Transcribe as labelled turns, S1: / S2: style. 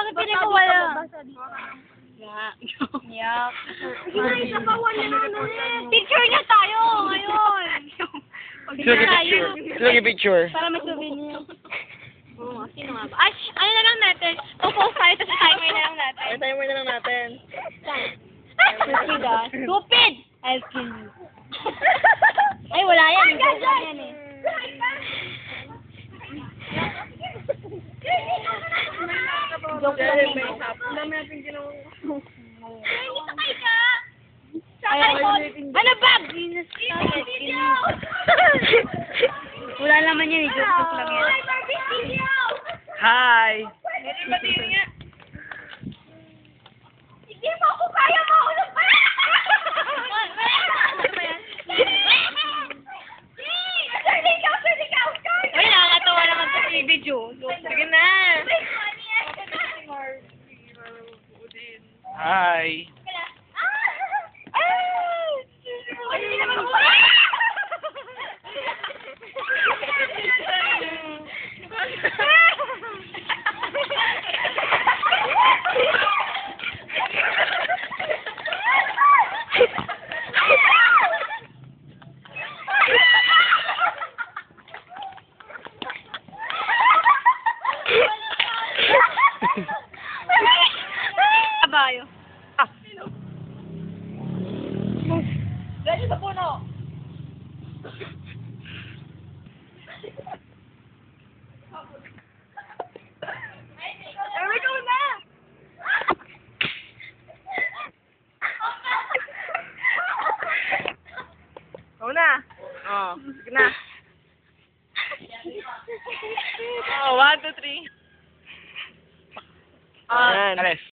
S1: Bakit pili ko wala?
S2: Yak.
S1: Isa pa wala na picture niya tayo ngayon.
S3: Sino picture?
S1: Para may souvenir. Oo, sino nga ba? Ay, ano na lang natin? Post tayo sa timer na lang natin.
S2: Ay, timer na lang natin.
S1: Stupid ah. Stupid! I'll kill you. Ay, wala yan. Joke lang yan eh. Joke lang yan.
S2: Dami natin ginawa.
S1: Sakay ka! Ano ba? Wala naman yan eh. Joke lang yan.
S3: Hi!
S1: Hindi mo ako kaya mahulog pa! Uy, nakakatawa naman sa video.
S2: Sige na.
S3: Hi!
S1: Kabayo.
S2: Ready sa puno. Ay, ikaw na. Ikaw na. Oh, sige na. Oh, 1, 2, 3.
S3: Ayan. Alis.